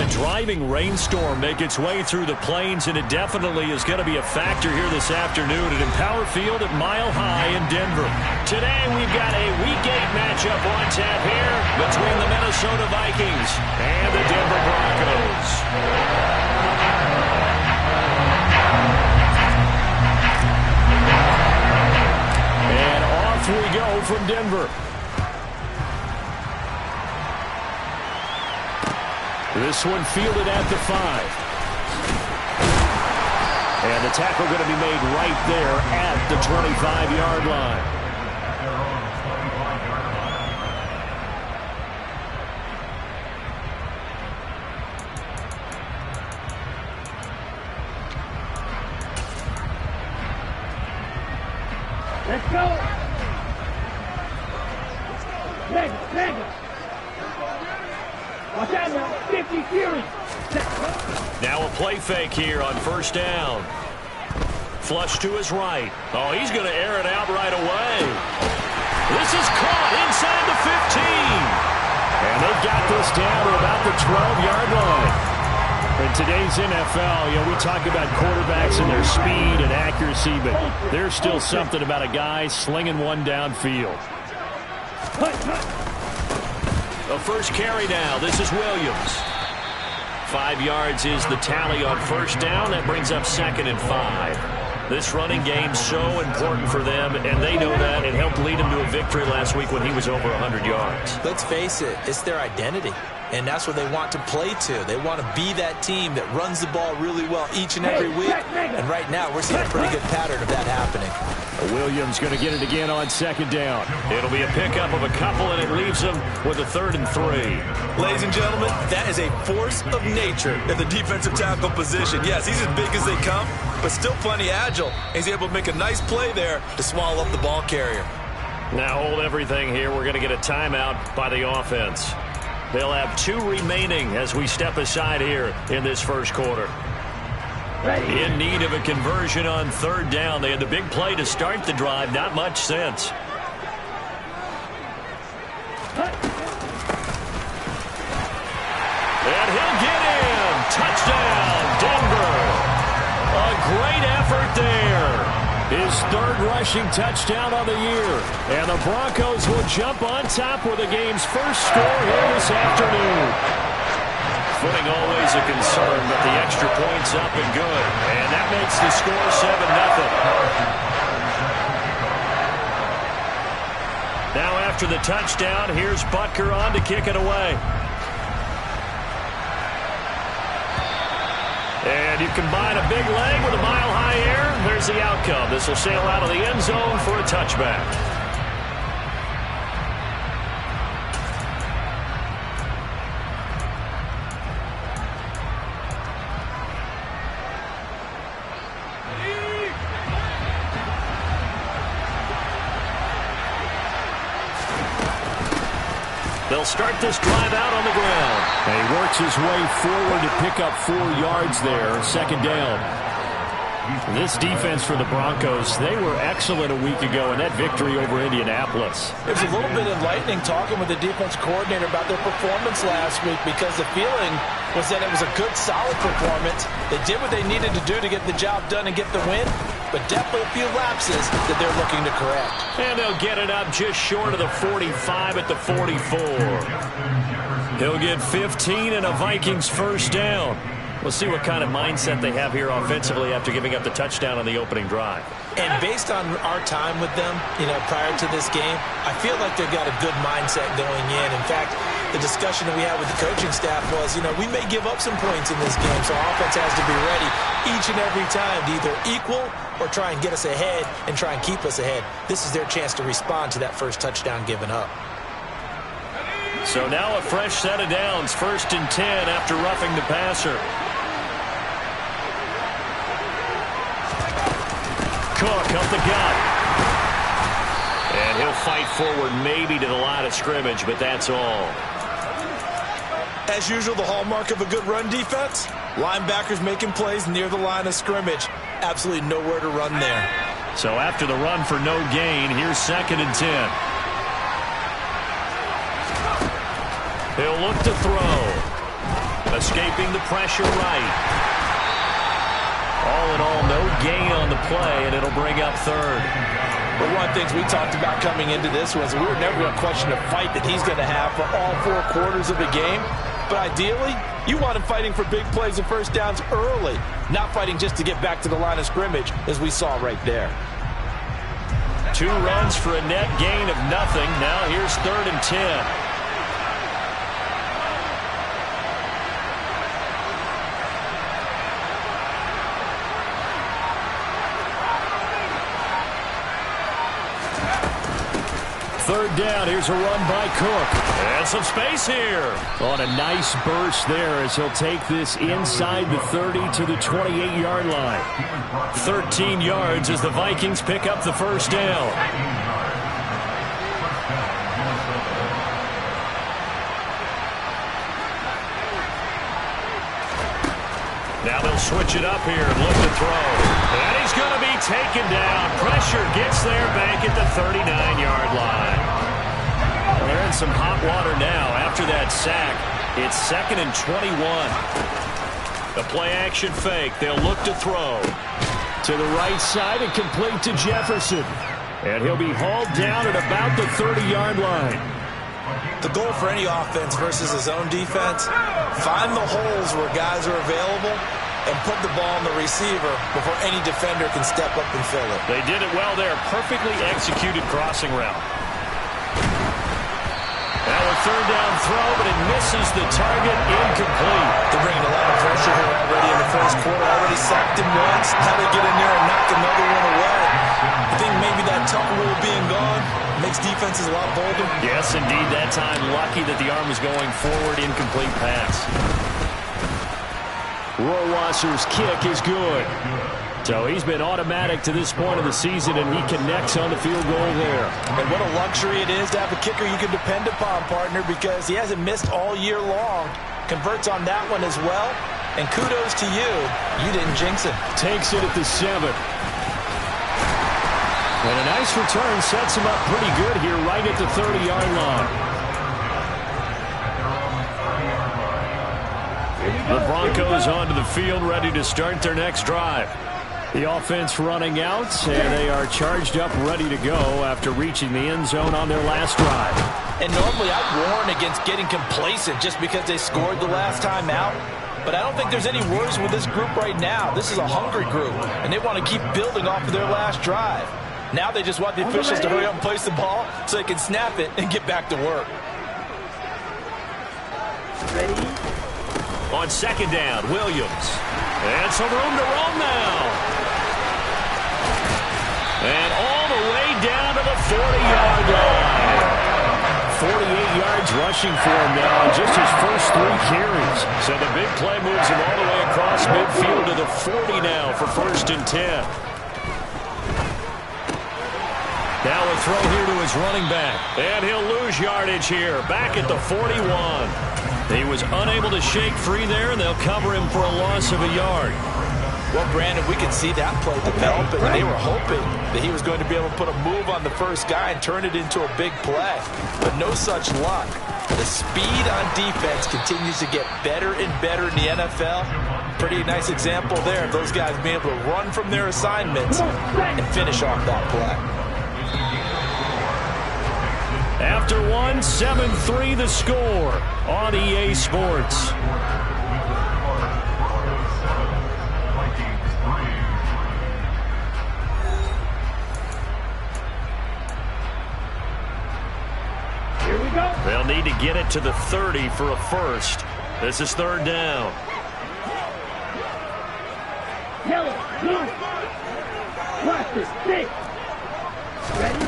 a driving rainstorm make its way through the plains, and it definitely is going to be a factor here this afternoon at Empower Field at Mile High in Denver. Today we've got a Week 8 matchup on tap here between the Minnesota Vikings and the Denver Broncos. And off we go from Denver. This one fielded at the 5. And the tackle going to be made right there at the 25-yard line. Let's go. Leg it. Watch out now, 50 Fury. Now a play fake here on first down. Flush to his right. Oh, he's going to air it out right away. This is caught inside the 15. And they've got this down to about the 12-yard line. In today's NFL, we talk about quarterbacks and their speed and accuracy, but there's still something about a guy slinging one downfield. A first carry now. This is Williams. 5 yards is the tally on first down. That brings up 2nd and 5. This running game's so important for them, and they know that. It helped lead them to a victory last week when he was over 100 yards. Let's face it, it's their identity. And that's what they want to play to. They want to be that team that runs the ball really well each and every week. And right now, we're seeing a pretty good pattern of that happening. Williams going to get it again on 2nd down. It'll be a pickup of a couple, and it leaves them with a 3rd and 3. Ladies and gentlemen, that is a force of nature at the defensive tackle position. Yes, he's as big as they come, but still plenty agile. He's able to make a nice play there to swallow up the ball carrier. Now hold everything here. We're going to get a timeout by the offense. They'll have 2 remaining as we step aside here in this first quarter. In need of a conversion on 3rd down. They had the big play to start the drive. Not much sense. And he'll get in. Touchdown, Denver. A great effort there. His 3rd rushing touchdown of the year. And the Broncos will jump on top with the game's first score here this afternoon. Footing always a concern, but the extra point's up and good. And that makes the score 7-0. Now after the touchdown, here's Butker on to kick it away. And you combine a big leg with a mile-high air, there's the outcome. This will sail out of the end zone for a touchback. They'll start this drive out on the ground. And he works his way forward to pick up 4 yards there, 2nd down. This defense for the Broncos, they were excellent a week ago in that victory over Indianapolis. It was a little bit enlightening talking with the defense coordinator about their performance last week, because the feeling was that it was a good, solid performance. They did what they needed to do to get the job done and get the win, but definitely a few lapses that they're looking to correct. And they'll get it up just short of the 45 at the 44. He'll get 15 and a Vikings first down. We'll see what kind of mindset they have here offensively after giving up the touchdown on the opening drive. And based on our time with them, prior to this game, I feel like they've got a good mindset going in. In fact, the discussion that we had with the coaching staff was, we may give up some points in this game, so our offense has to be ready each and every time to either equal or try and get us ahead and try and keep us ahead. This is their chance to respond to that first touchdown given up. So now a fresh set of downs, 1st and 10 after roughing the passer. Cook up the gut. And he'll fight forward maybe to the line of scrimmage, but that's all. As usual, the hallmark of a good run defense, linebackers making plays near the line of scrimmage. Absolutely nowhere to run there. So after the run for no gain, here's 2nd and 10. He'll look to throw. Escaping the pressure right. All in all, no gain on the play, and it'll bring up third. But one of the things we talked about coming into this was we were never going to question the fight that he's going to have for all 4 quarters of the game. But ideally, you want him fighting for big plays and first downs early, not fighting just to get back to the line of scrimmage, as we saw right there. 2 runs for a net gain of nothing. Now here's 3rd and 10. Third down, here's a run by Cook. And some space here. On a nice burst there as he'll take this inside the 30 to the 28-yard line. 13 yards as the Vikings pick up the first down. Now they'll switch it up here and look to throw. And he's going to be taken down. Pressure gets there back at the 39-yard line. They're in some hot water now after that sack. It's 2nd and 21. The play-action fake. They'll look to throw. To the right side and complete to Jefferson. And he'll be hauled down at about the 30-yard line. The goal for any offense versus his own defense, find the holes where guys are available and put the ball on the receiver before any defender can step up and fill it. They did it well there. Perfectly executed crossing route. Now a 3rd down throw, but it misses the target. Incomplete. They're bringing a lot of pressure here already in the first quarter. Already sacked him once. Now they get in there and knock another one away. I think maybe that tuck rule being gone makes defenses a lot bolder. Yes, indeed. That time lucky that the arm was going forward. Incomplete pass. Rohrwasser's kick is good. So he's been automatic to this point of the season, and he connects on the field goal there. And what a luxury it is to have a kicker you can depend upon, partner, because he hasn't missed all year long. Converts on that one as well. And kudos to you. You didn't jinx it. Takes it at the 7. And a nice return sets him up pretty good here right at the 30-yard line. The Broncos onto the field ready to start their next drive. The offense running out, and they are charged up, ready to go after reaching the end zone on their last drive. And normally I'd warn against getting complacent just because they scored the last time out. But I don't think there's any worries with this group right now. This is a hungry group, and they want to keep building off of their last drive. Now they just want the officials to hurry up and place the ball so they can snap it and get back to work. Ready? On 2nd down, Williams. And some room to roam now. And all the way down to the 40-yard line. 48 yards rushing for him now in just his first 3 carries. So the big play moves him all the way across midfield to the 40 now for 1st and 10. Now a throw here to his running back. And he'll lose yardage here, back at the 41. He was unable to shake free there, and they'll cover him for a loss of a yard. Well, Brandon, we could see that play developing. They were hoping that he was going to be able to put a move on the first guy and turn it into a big play. But no such luck. The speed on defense continues to get better and better in the NFL. Pretty nice example there of those guys being able to run from their assignments and finish off that play. After 1, 7-3 the score on EA Sports. Here we go. They'll need to get it to the 30 for a first. This is 3rd down. Yellow, blue. Plastic, stick. Ready?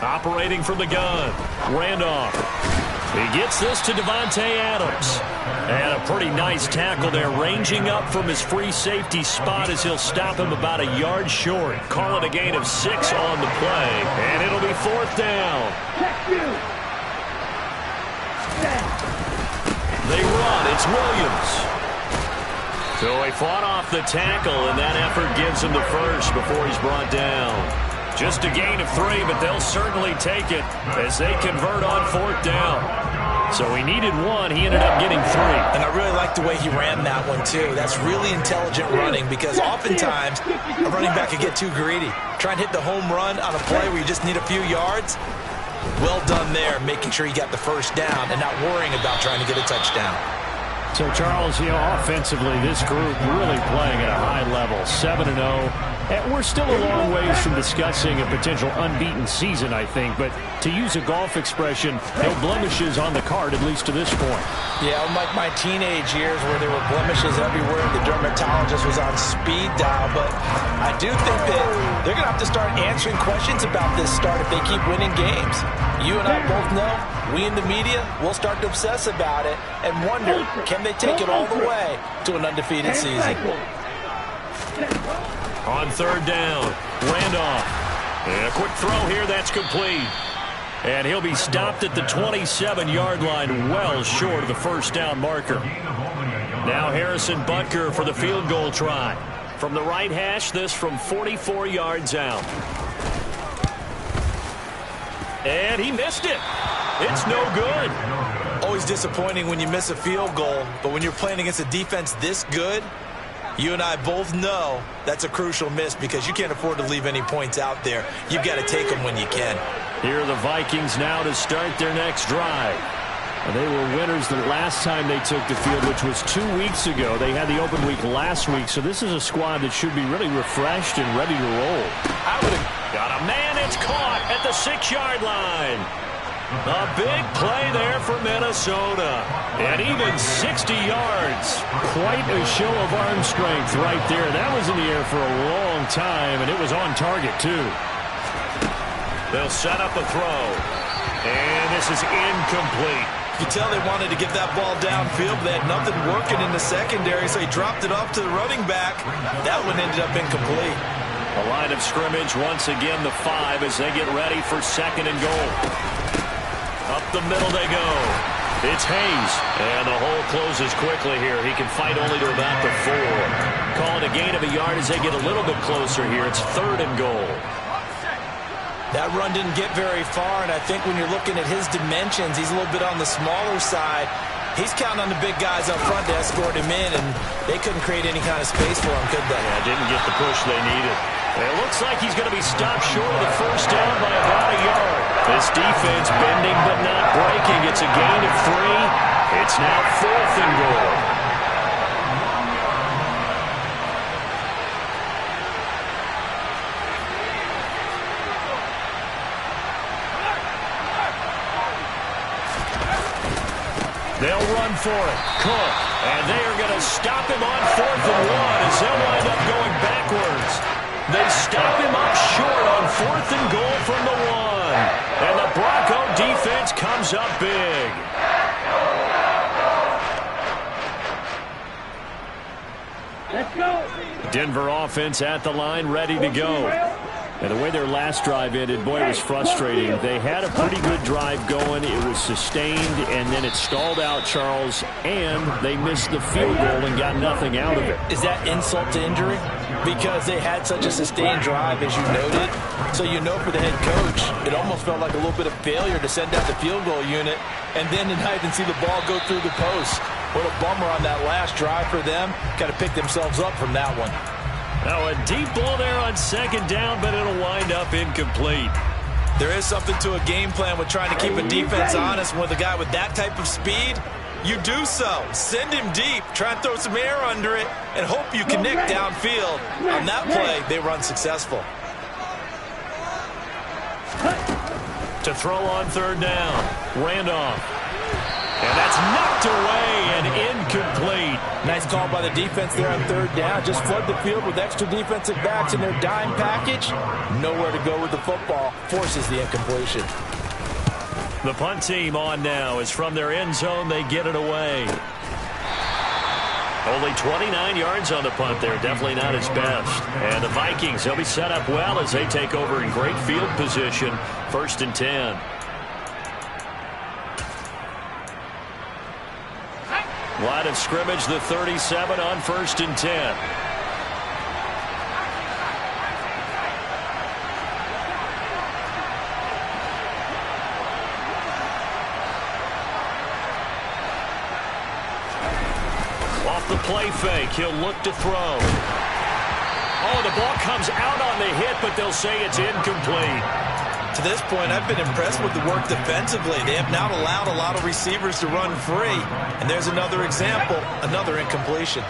Operating from the gun. Randolph. He gets this to Devontae Adams. And a pretty nice tackle there, ranging up from his free safety spot as he'll stop him about a yard short. Call it a gain of 6 on the play. And it'll be 4th down. Check you. They run. It's Williams. So he fought off the tackle, and that effort gives him the first before he's brought down. Just a gain of 3, but they'll certainly take it as they convert on 4th down. So he needed 1. He ended up getting 3. And I really like the way he ran that one, too. That's really intelligent running because oftentimes a running back can get too greedy. Try and hit the home run on a play where you just need a few yards. Well done there, making sure he got the first down and not worrying about trying to get a touchdown. So, Charles, offensively, this group really playing at a high level, 7-0. And we're still a long ways from discussing a potential unbeaten season, I think. But to use a golf expression, no blemishes on the card, at least to this point. Yeah, unlike my teenage years where there were blemishes everywhere, the dermatologist was on speed dial. But I do think that they're going to have to start answering questions about this start if they keep winning games. You and I both know, we in the media, will start to obsess about it and wonder, can they take it all the way to an undefeated season? On 3rd down, Randolph. And a quick throw here, that's complete. And he'll be stopped at the 27-yard line, well short of the first down marker. Now Harrison Butker for the field goal try. From the right hash, this from 44 yards out. And he missed it. It's no good. Always disappointing when you miss a field goal, but when you're playing against a defense this good, you and I both know that's a crucial miss because you can't afford to leave any points out there. You've got to take them when you can. Here are the Vikings now to start their next drive. They were winners the last time they took the field, which was 2 weeks ago. They had the open week last week, so this is a squad that should be really refreshed and ready to roll. Got a man, it's caught at the 6-yard line. A big play there for Minnesota. And even 60 yards. Quite a show of arm strength right there. That was in the air for a long time, and it was on target, too. They'll set up a throw. And this is incomplete. You could tell they wanted to get that ball downfield, but they had nothing working in the secondary, so he dropped it off to the running back. That one ended up incomplete. A line of scrimmage once again, the 5 as they get ready for 2nd and goal. Up the middle they go. It's Hayes. And the hole closes quickly here. He can fight only to about the 4. Call it a gain of a yard as they get a little bit closer here. It's 3rd and goal. That run didn't get very far, and I think when you're looking at his dimensions, he's a little bit on the smaller side. He's counting on the big guys up front to escort him in, and they couldn't create any kind of space for him, could they? Yeah, didn't get the push they needed. It looks like he's going to be stopped short of the first down by about a yard. This defense bending but not breaking. It's a gain of 3. It's now 4th and goal. They'll run for it. Cook. And they are going to stop him on 4th and 1 as they'll wind up going backwards. They stop him up short on 4th and goal from the 1. And the Bronco defense comes up big. Let's go. Denver offense at the line, ready to go. And the way their last drive ended, boy, it was frustrating. They had a pretty good drive going. It was sustained, and then it stalled out, Charles, and they missed the field goal and got nothing out of it. Is that insult to injury? Because they had such a sustained drive, as you noted. So you know for the head coach, it almost felt like a little bit of failure to send out the field goal unit and then tonight and see the ball go through the post. What a bummer on that last drive for them. Got to pick themselves up from that one. Now a deep ball there on 2nd down, but it'll wind up incomplete. There is something to a game plan with trying to keep a defense honest. With a guy with that type of speed, you do so. Send him deep, try and throw some air under it, and hope you connect downfield. On that play, they were unsuccessful. To throw on 3rd down, Randolph. And that's knocked away and incomplete. Nice call by the defense there on 3rd down. Just flood the field with extra defensive backs in their dime package. Nowhere to go with the football. Forces the incompletion. The punt team on now is from their end zone. They get it away. Only 29 yards on the punt there. Definitely not his best. And the Vikings, they'll be set up well as they take over in great field position. 1st and 10. Line of scrimmage, the 37 on 1st and 10. the play fake. He'll look to throw. Oh, the ball comes out on the hit, but they'll say it's incomplete. To this point, I've been impressed with the work defensively. They have not allowed a lot of receivers to run free. And there's another example, another incompletion.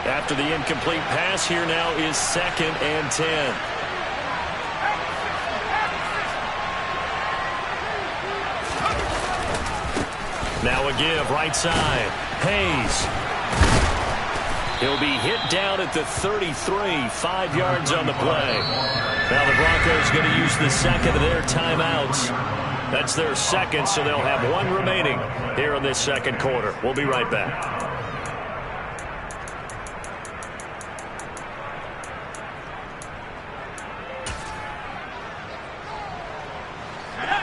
After the incomplete pass, here now is 2nd and 10. Now a give, right side. Hayes. He'll be hit down at the 33, 5 yards on the play. Now the Broncos going to use the second of their timeouts. That's their second, so they'll have one remaining here in this second quarter. We'll be right back.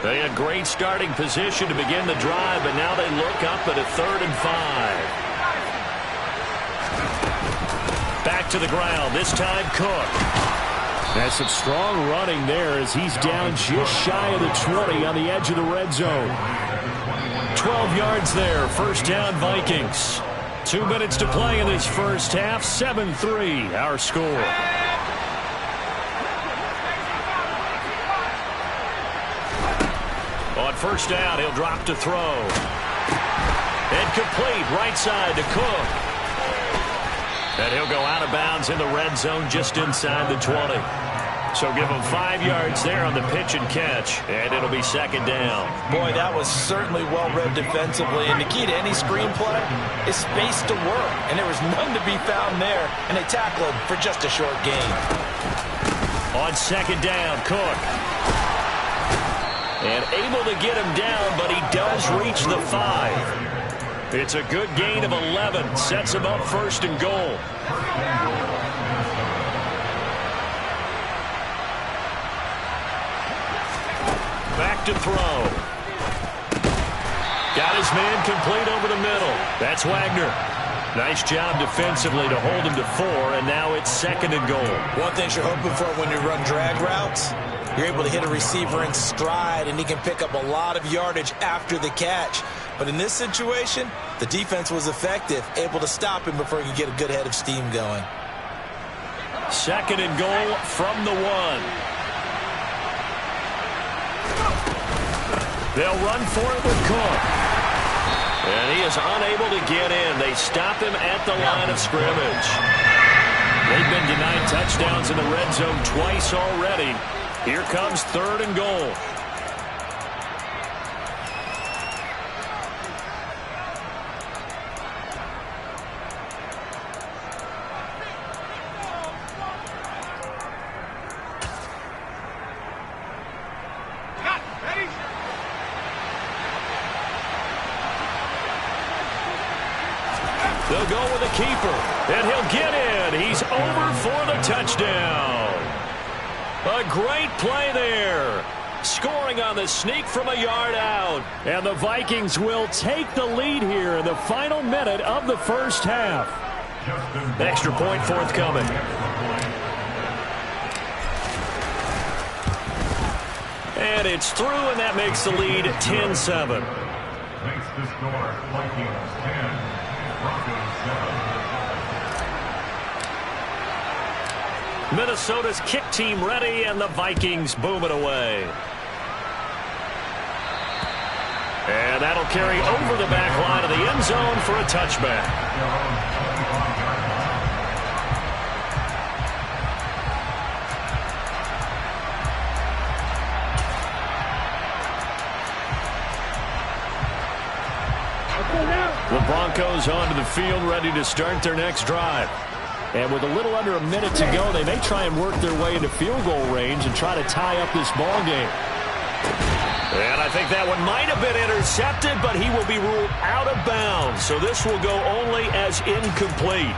They had great starting position to begin the drive, but now they look up at a 3rd and 5. Back to the ground, this time Cook. That's some strong running there as he's down just shy of the 20 on the edge of the red zone. 12 yards there, first down Vikings. 2 minutes to play in this first half, 7-3 our score. On first down, he'll drop to throw. And complete, right side to Cook. And he'll go out of bounds in the red zone just inside the 20. So give him 5 yards there on the pitch and catch, and it'll be 2nd down. Boy, that was certainly well-read defensively, and the key to any screenplay is space to work, and there was none to be found there, and they tackled for just a short gain. On 2nd down, Cook. And able to get him down, but he does reach the 5. It's a good gain of 11. Sets him up 1st and goal. Back to throw. Got his man complete over the middle. That's Wagner. Nice job defensively to hold him to 4, and now it's 2nd and goal. One thing you're hoping for when you run drag routes, you're able to hit a receiver in stride, and he can pick up a lot of yardage after the catch. But in this situation, the defense was effective, able to stop him before he could get a good head of steam going. 2nd and goal from the 1. They'll run for it with Cook. And he is unable to get in. They stop him at the line of scrimmage. They've been denied touchdowns in the red zone twice already. Here comes 3rd and goal. They'll go with a keeper, and he'll get in. He's over for the touchdown. A great play there. Scoring on the sneak from a yard out. And the Vikings will take the lead here in the final minute of the first half. Extra point forthcoming. And it's through, and that makes the lead 10-7. Makes the score Vikings 10, Broncos 7. Minnesota's kick team ready, and the Vikings boom it away. And that'll carry over the back line of the end zone for a touchback. The Broncos onto the field, ready to start their next drive. And with a little under a minute to go, they may try and work their way into field goal range and try to tie up this ball game. And I think that one might have been intercepted, but he will be ruled out of bounds. So this will go only as incomplete.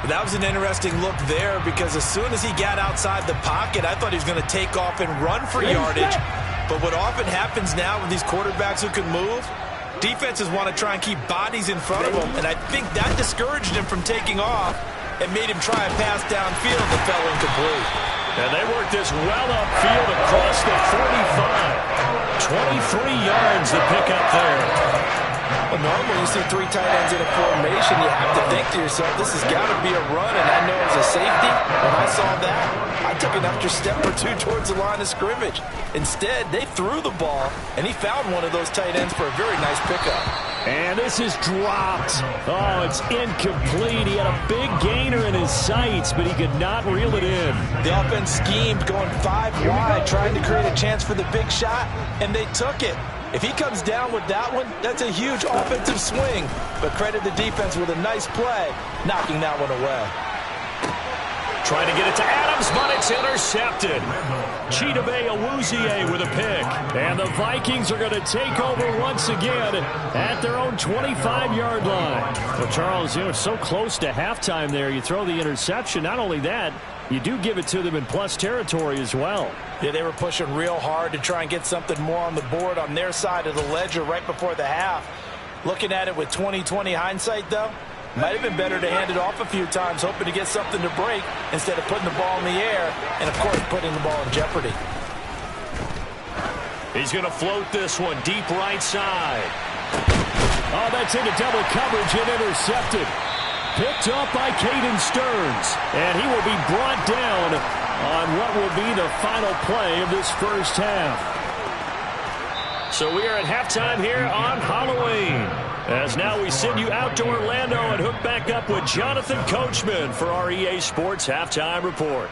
That was an interesting look there, because as soon as he got outside the pocket, I thought he was going to take off and run for yardage. But what often happens now with these quarterbacks who can move, defenses want to try and keep bodies in front of them, and I think that discouraged him from taking off and made him try a pass downfield that fell incomplete. And they work this well upfield across the 45. 23 yards to pick up there. Well, normally you see 3 tight ends in a formation, you have to think to yourself, this has got to be a run, and I know as a safety, when I saw that, I took an extra step or 2 towards the line of scrimmage. Instead, they threw the ball, and he found one of those tight ends for a very nice pickup. And this is dropped. Oh, it's incomplete. He had a big gainer in his sights, but he could not reel it in. The offense schemed, going 5 wide, trying to create a chance for the big shot, and they took it. If he comes down with that one, that's a huge offensive swing. But credit the defense with a nice play, knocking that one away. Trying to get it to Adams, but it's intercepted. Chidobe Awuzie with a pick. And the Vikings are going to take over once again at their own 25-yard line. Well, Charles, you know, so close to halftime there. You throw the interception. Not only that, you do give it to them in plus territory as well. Yeah, they were pushing real hard to try and get something more on the board on their side of the ledger right before the half. Looking at it with 20/20 hindsight, though, might have been better to hand it off a few times, hoping to get something to break instead of putting the ball in the air and, of course, putting the ball in jeopardy. He's going to float this one deep right side. Oh, that's into double coverage and intercepted. Picked up by Caden Stearns, and he will be brought down on what will be the final play of this first half. So we are at halftime here on Halloween. As now we send you out to Orlando and hook back up with Jonathan Coachman for our EA Sports Halftime Report.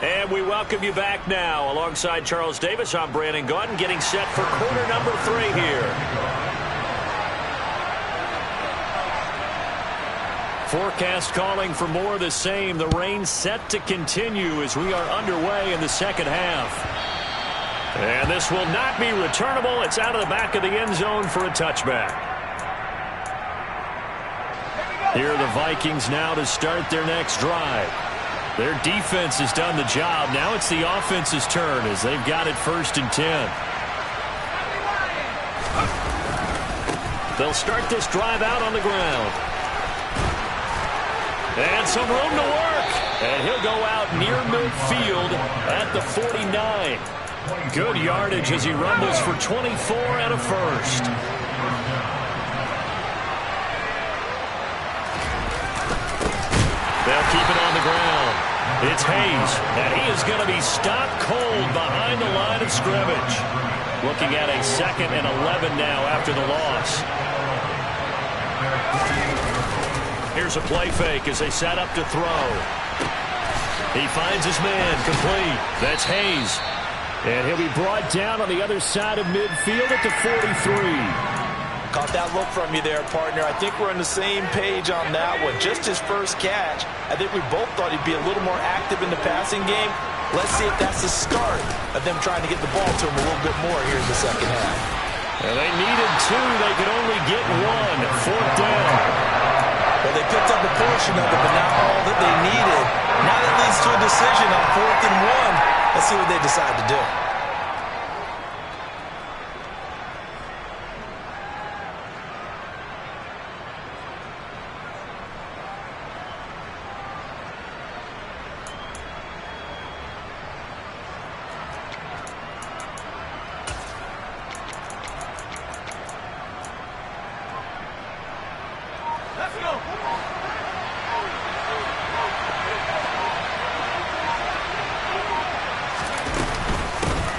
And we welcome you back now. Alongside Charles Davis, I'm Brandon Gaudin, getting set for quarter number 3 here. Forecast calling for more of the same. The rain set to continue as we are underway in the second half. And this will not be returnable. It's out of the back of the end zone for a touchback. Here are the Vikings now to start their next drive. Their defense has done the job. Now it's the offense's turn as they've got it 1st and 10. They'll start this drive out on the ground. And some room to work. And he'll go out near midfield at the 49. Good yardage as he rumbles for 24 and a first. They'll keep it on the ground. It's Hayes, and he is going to be stopped cold behind the line of scrimmage. Looking at a 2nd and 11 now after the loss. Here's a play fake as they set up to throw. He finds his man, complete. That's Hayes. And he'll be brought down on the other side of midfield at the 43. Caught that look from you there, partner. I think we're on the same page on that one. Just his first catch. I think we both thought he'd be a little more active in the passing game. Let's see if that's the start of them trying to get the ball to him a little bit more here in the second half. And they needed 2. They could only get 1. 4th down. Well, they picked up a portion of it, but not all that they needed. Now that leads to a decision on 4th and 1. Let's see what they decide to do.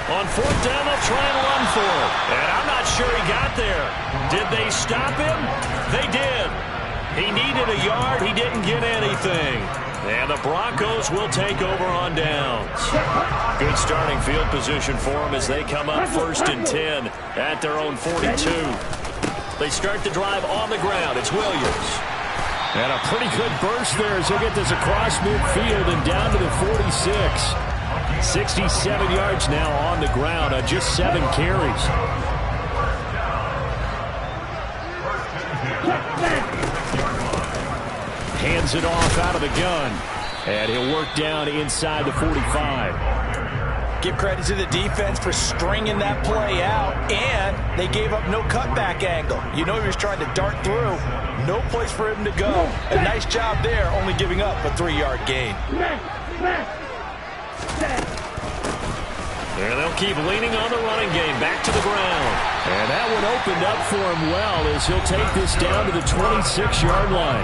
On 4th down, they'll try and run for it. And I'm not sure he got there. Did they stop him? They did. He needed a yard. He didn't get anything. And the Broncos will take over on downs. Good starting field position for them as they come up 1st and 10 at their own 42. They start the drive on the ground. It's Williams. And a pretty good burst there as he'll get this across midfield and down to the 46. 67 yards now on the ground on just 7 carries. Hands it off out of the gun. And he'll work down inside the 45. Give credit to the defense for stringing that play out, and they gave up no cutback angle. You know he was trying to dart through. No place for him to go. A nice job there, only giving up a 3-yard gain. And they'll keep leaning on the running game. Back to the ground. And that one opened up for him well as he'll take this down to the 26-yard line.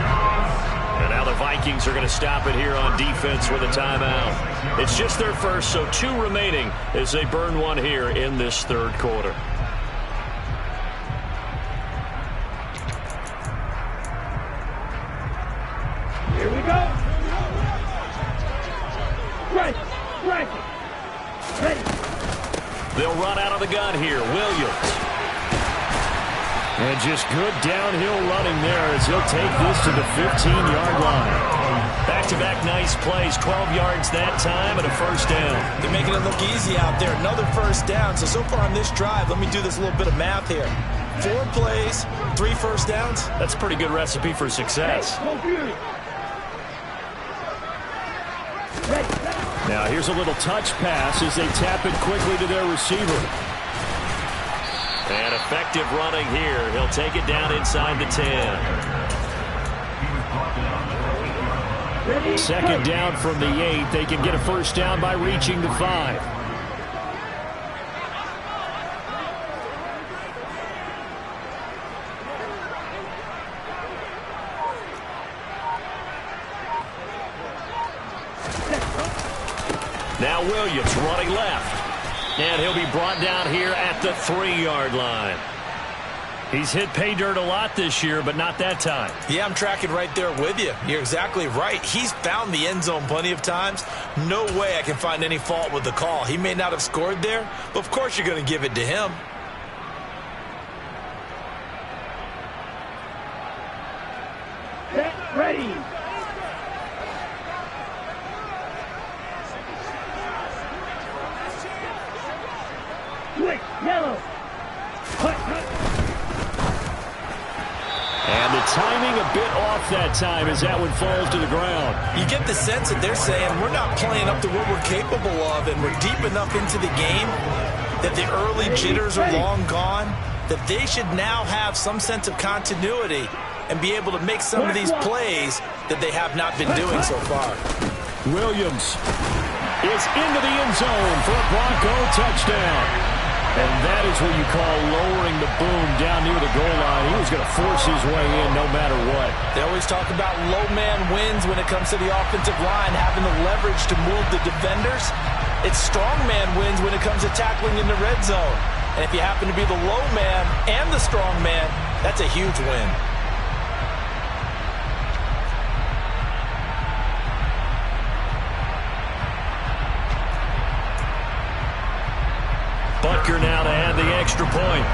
And now the Vikings are going to stop it here on defense with a timeout. It's just their first, so 2 remaining as they burn one here in this third quarter. Here we go. Right. Ready. They'll run out of the gun here. Williams. And just good downhill running there as he'll take this to the 15-yard line. Back-to-back nice plays. 12 yards that time and a first down. They're making it look easy out there. Another first down. So far on this drive, let me do this little bit of math here. 4 plays, 3 first downs. That's a pretty good recipe for success. Now here's a little touch pass as they tap it quickly to their receiver. And effective running here. He'll take it down inside the 10. Second down from the 8. They can get a first down by reaching the 5. Now Williams running left. And he'll be brought down here at the 3-yard line. He's hit pay dirt a lot this year, but not that time. Yeah, I'm tracking right there with you. You're exactly right. He's found the end zone plenty of times. No way I can find any fault with the call. He may not have scored there, but of course you're going to give it to him. Set, ready. Switch, yellow. Cut. And the timing a bit off that time as that one falls to the ground. You get the sense that they're saying we're not playing up to what we're capable of, and we're deep enough into the game that the early jitters are long gone, that they should now have some sense of continuity and be able to make some of these plays that they have not been doing so far. Williams is into the end zone for a Bronco touchdown. And that is what you call lowering the boom down near the goal line. He was going to force his way in no matter what. They always talk about low man wins when it comes to the offensive line, having the leverage to move the defenders. It's strong man wins when it comes to tackling in the red zone. And if you happen to be the low man and the strong man, that's a huge win. Butker now to add the extra point.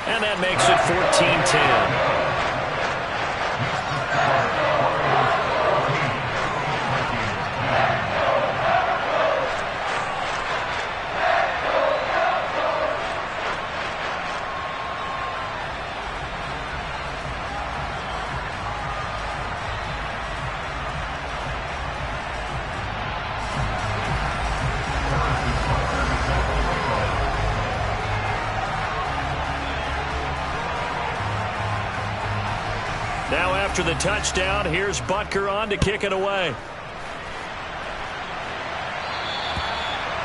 And that makes it 14-10. Now after the touchdown, here's Butker on to kick it away.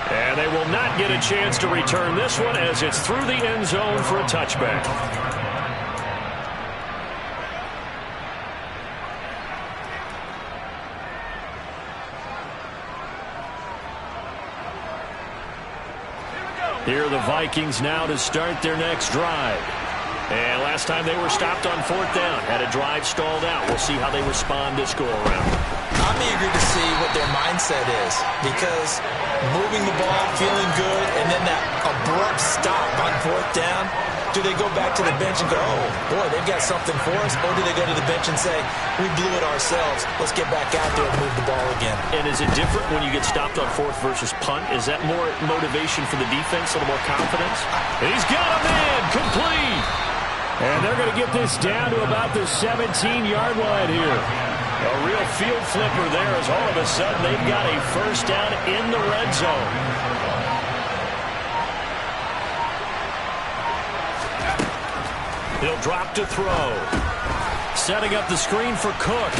And they will not get a chance to return this one as it's through the end zone for a touchback. Here are the Vikings now to start their next drive. And last time they were stopped on 4th down, had a drive stalled out. We'll see how they respond this go-around. I'm eager to see what their mindset is, because moving the ball, feeling good, and then that abrupt stop on 4th down, do they go back to the bench and go, oh, boy, they've got something for us? Or do they go to the bench and say, we blew it ourselves, let's get back out there and move the ball again? And is it different when you get stopped on 4th versus punt? Is that more motivation for the defense, a little more confidence? He's got a man, complete. And they're going to get this down to about the 17-yard line here. A real field flipper there as all of a sudden they've got a first down in the red zone. He'll drop to throw. Setting up the screen for Cook.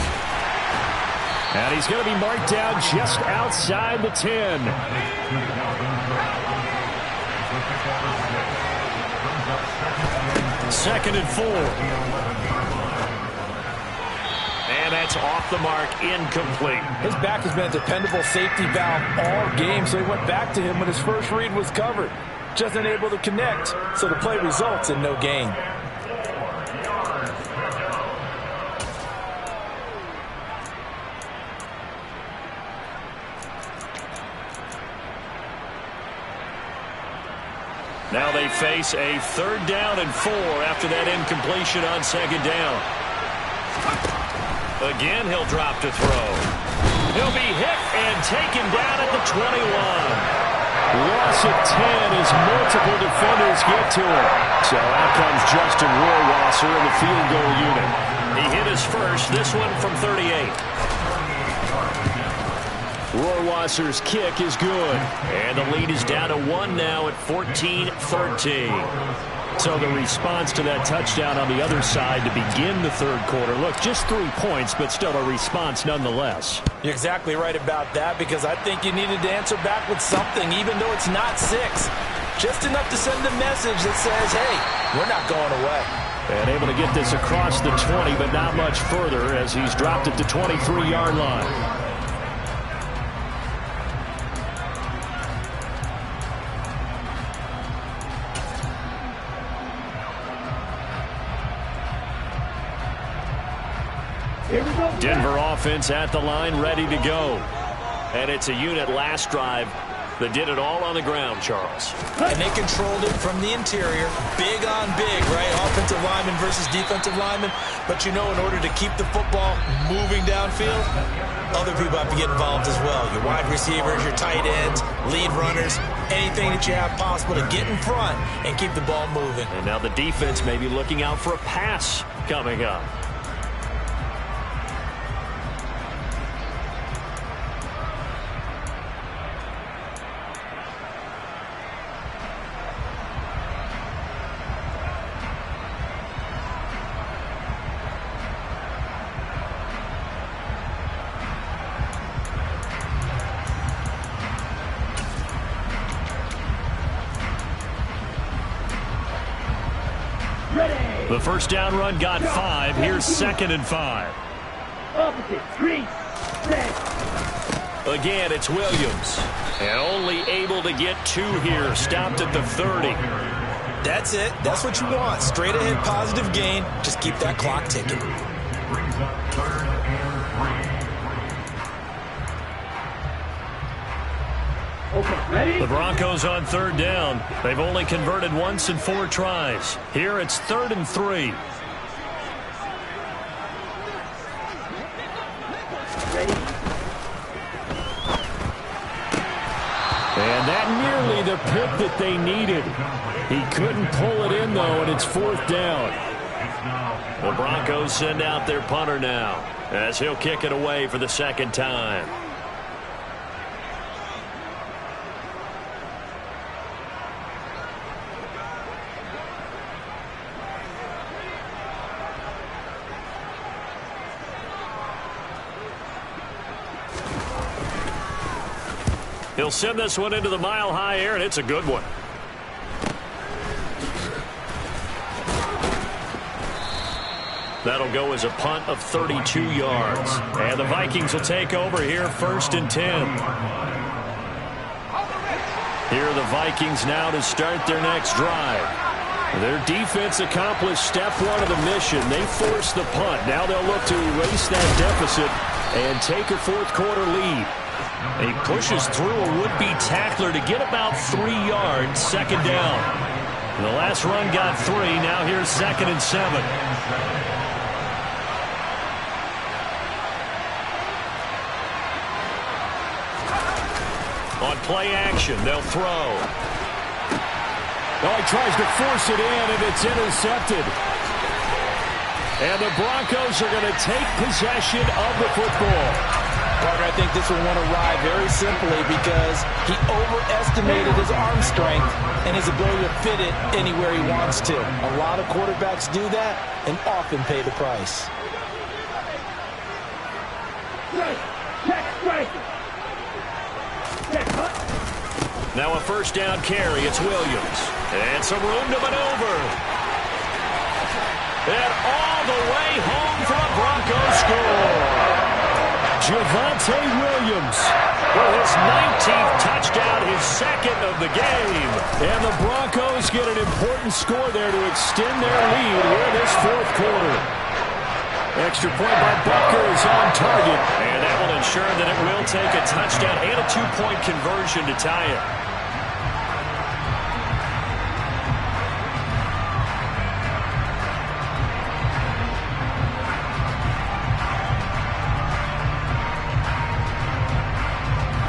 And he's going to be marked down just outside the 10. Second and 4. And that's off the mark, incomplete. His back has been a dependable safety valve all game, so he went back to him when his first read was covered. Just unable to connect, so the play results in no gain. Now they face a 3rd down and 4 after that incompletion on 2nd down. Again, he'll drop to throw. He'll be hit and taken down at the 21. Loss of 10 as multiple defenders get to him. So out comes Justin Rohrwasser in the field goal unit. He hit his first, this one from 38. Rohrwasser's kick is good. And the lead is down to 1 now at 14-13. So the response to that touchdown on the other side to begin the 3rd quarter. Look, just 3 points, but still a response nonetheless. You're exactly right about that, because I think you needed to answer back with something, even though it's not 6. Just enough to send a message that says, hey, we're not going away. And able to get this across the 20, but not much further as he's dropped at the 23-yard line. Denver offense at the line, ready to go. And it's a unit last drive that did it all on the ground, Charles. And they controlled it from the interior. Big on big, right? Offensive lineman versus defensive lineman. But, you know, in order to keep the football moving downfield, other people have to get involved as well. Your wide receivers, your tight ends, lead runners, anything that you have possible to get in front and keep the ball moving. And now the defense may be looking out for a pass coming up. The first down run got 5. Here's 2nd and 5. Opposite, green, set. Again, it's Williams. And only able to get 2 here. Stopped at the 30. That's it. That's what you want. Straight ahead positive gain. Just keep that clock ticking. Brings up 3rd and 3. Okay, ready? The Broncos on 3rd down. They've only converted once in 4 tries. Here it's 3rd and 3. Ready? And that nearly the pick that they needed. He couldn't pull it in, though, and it's 4th down. The Broncos send out their punter now as he'll kick it away for the 2nd time. He'll send this one into the mile-high air, and it's a good one. That'll go as a punt of 32 yards. And the Vikings will take over here 1st and 10. Here are the Vikings now to start their next drive. Their defense accomplished step 1 of the mission. They forced the punt. Now they'll look to erase that deficit and take a 4th quarter lead. He pushes through a would-be tackler to get about 3 yards, 2nd down. The last run got 3. Now here's 2nd and 7. On play action, they'll throw. Oh, he tries to force it in, and it's intercepted. And the Broncos are going to take possession of the football. Partner, I think this will want to ride very simply because he overestimated his arm strength and his ability to fit it anywhere he wants to. A lot of quarterbacks do that and often pay the price. Now a first down carry. It's Williams. And some room to maneuver. And all the way home for a Broncos score. Javonte Williams with his 19th touchdown, his second of the game. And the Broncos get an important score there to extend their lead here this fourth quarter. Extra point by Butker is on target. And that will ensure that it will take a touchdown and a two-point conversion to tie it.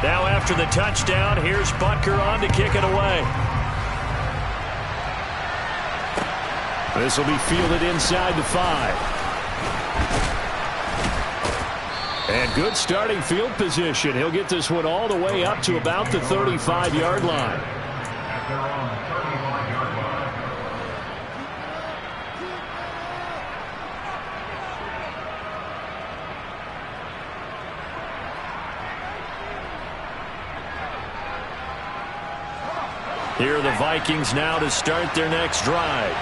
Now after the touchdown, here's Butker on to kick it away. This will be fielded inside the 5. And good starting field position. He'll get this one all the way up to about the 35-yard line. At their own 35-yard line. Here are the Vikings now to start their next drive.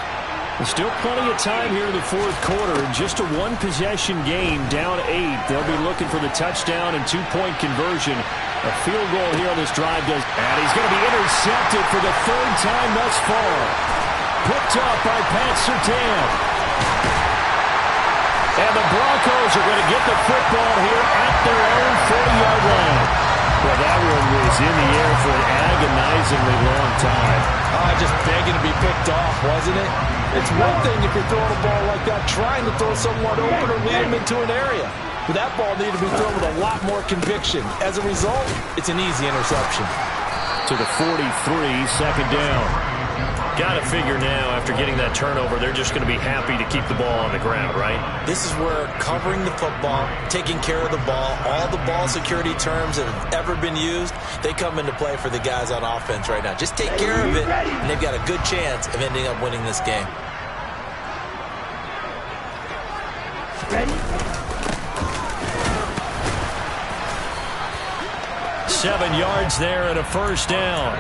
There's still plenty of time here in the fourth quarter. Just a one-possession game, down 8. They'll be looking for the touchdown and two-point conversion. A field goal here on this drive does. And he's going to be intercepted for the third time thus far. Picked up by Pat Surtain. And the Broncos are going to get the football here at their own 40-yard line. Well, that one was in the air for an agonizingly long time. Just begging to be picked off, wasn't it? It's one thing if you're throwing a ball like that, trying to throw someone open or lead them into an area. But that ball needed to be thrown with a lot more conviction. As a result, it's an easy interception. To the 43, second down. Got to figure now, after getting that turnover, they're just going to be happy to keep the ball on the ground, right? This is where covering the football, taking care of the ball, all the ball security terms that have ever been used, they come into play for the guys on offense right now. Just take care of it, and they've got a good chance of ending up winning this game. Ready? 7 yards there and a first down.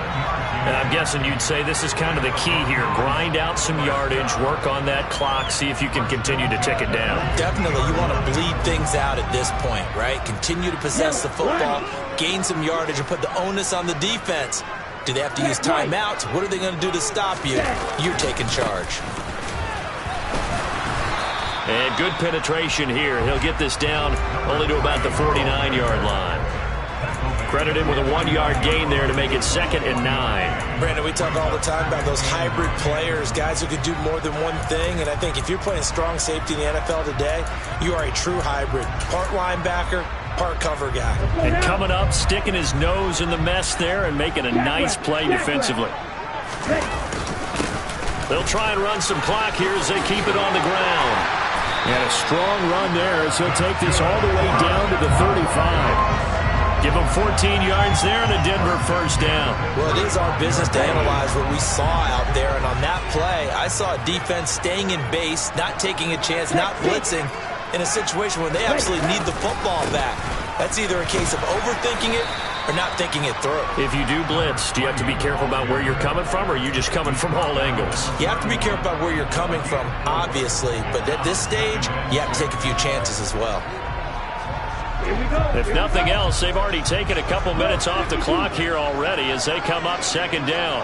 And I'm guessing you'd say this is kind of the key here. Grind out some yardage, work on that clock, see if you can continue to tick it down. Definitely, you want to bleed things out at this point, right? Continue to possess the football, gain some yardage, and put the onus on the defense. Do they have to use timeouts? What are they going to do to stop you? You're taking charge. And good penetration here. He'll get this down only to about the 49-yard line. Credited with a 1-yard gain there to make it 2nd and 9. Brandon, we talk all the time about those hybrid players, guys who can do more than one thing. And I think if you're playing strong safety in the NFL today, you are a true hybrid. Part linebacker, part cover guy. And coming up, sticking his nose in the mess there and making a nice play defensively. They'll try and run some clock here as they keep it on the ground. And a strong run there as he'll take this all the way down to the 35. Give him 14 yards there and a Denver first down. Well, it is our business to analyze what we saw out there. And on that play, I saw a defense staying in base, not taking a chance, not blitzing in a situation where they absolutely need the football back. That's either a case of overthinking it or not thinking it through. If you do blitz, do you have to be careful about where you're coming from, or are you just coming from all angles? You have to be careful about where you're coming from, obviously. But at this stage, you have to take a few chances as well. If nothing else, they've already taken a couple minutes off the clock here already as they come up 2nd down.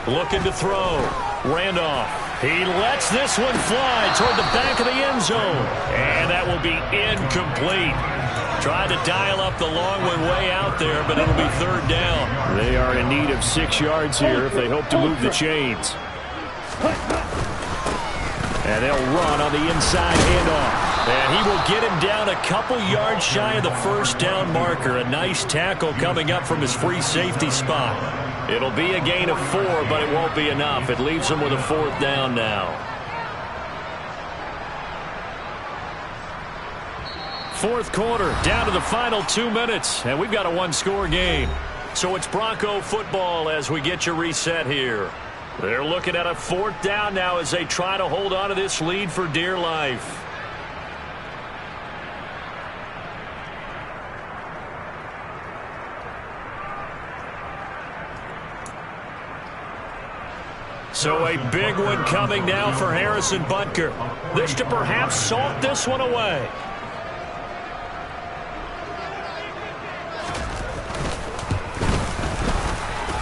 Looking to throw. Randolph. He lets this one fly toward the back of the end zone. And that will be incomplete. Tried to dial up the long one way out there, but it'll be 3rd down. They are in need of 6 yards here if they hope to move the chains. And they'll run on the inside handoff. And he will get him down a couple yards shy of the first down marker. A nice tackle coming up from his free safety spot. It'll be a gain of 4, but it won't be enough. It leaves them with a 4th down now. 4th quarter, down to the final 2 minutes, and we've got a one-score game. So it's Bronco football as we get you reset here. They're looking at a 4th down now as they try to hold on to this lead for dear life. So a big one coming now for Harrison Butker. This to perhaps salt this one away.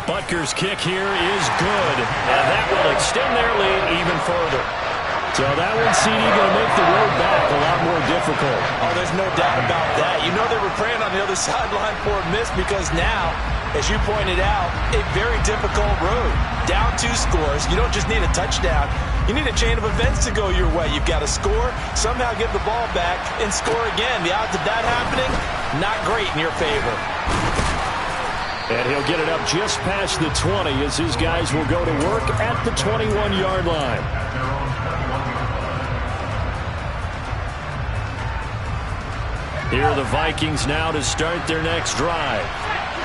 Butker's kick here is good, and that will extend their lead even further. So that one, CD, going to make the road back a lot more difficult. Oh, there's no doubt about that. You know they were praying on the other sideline for a miss because now, as you pointed out, a very difficult road. Down 2 scores. You don't just need a touchdown. You need a chain of events to go your way. You've got to score, somehow get the ball back, and score again. The odds of that happening, not great in your favor. And he'll get it up just past the 20 as his guys will go to work at the 21-yard line. Here are the Vikings now to start their next drive.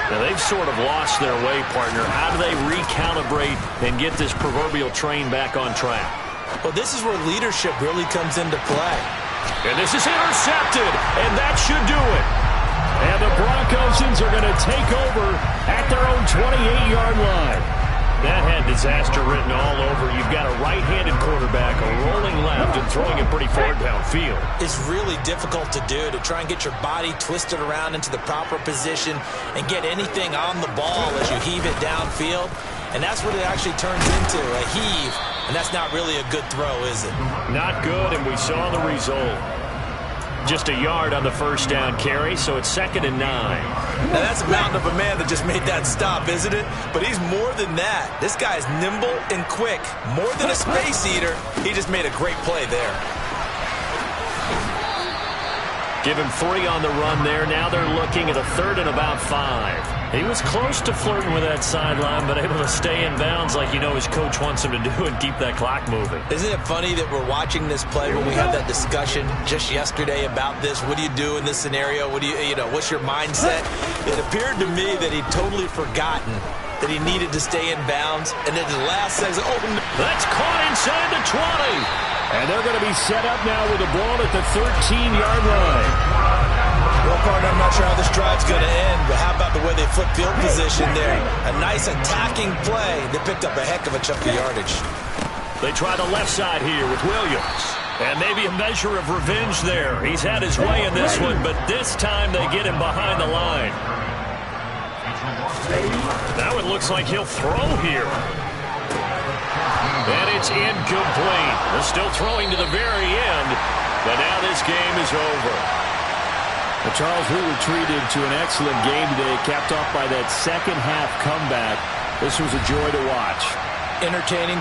Now, they've sort of lost their way, partner. How do they recalibrate and get this proverbial train back on track? Well, this is where leadership really comes into play. And this is intercepted, and that should do it. And the Broncosians are going to take over at their own 28-yard line. That had disaster written all over. You've got a right-handed quarterback, a rolling left, and throwing it pretty far downfield. It's really difficult to do, to try and get your body twisted around into the proper position and get anything on the ball as you heave it downfield. And that's what it actually turns into, a heave. And that's not really a good throw, is it? Not good, and we saw the result. Just a yard on the first down carry, so it's 2nd and 9. Now that's a mountain of a man that just made that stop, isn't it? But he's more than that. This guy's nimble and quick. More than a space eater, he just made a great play there. Give him 3 on the run there. Now they're looking at a 3rd and about 5. He was close to flirting with that sideline, but able to stay in bounds like his coach wants him to do and keep that clock moving. Isn't it funny that we're watching this play when we had that discussion just yesterday about this? What do you do in this scenario? What do what's your mindset? It appeared to me that he'd totally forgotten that he needed to stay in bounds, and then the last second, oh no. That's caught inside the 20. And they're going to be set up now with the ball at the 13-yard line. Well, partner, I'm not sure how this drive's going to end, but how about the way they flip field position there? A nice attacking play. They picked up a heck of a chunk of yardage. They try the left side here with Williams. And maybe a measure of revenge there. He's had his way in this one, but this time they get him behind the line. Now it looks like he'll throw here. And it's incomplete. They're still throwing to the very end, but now this game is over. Well, Charles, we were treated to an excellent game today, capped off by that second half comeback. This was a joy to watch. Entertaining.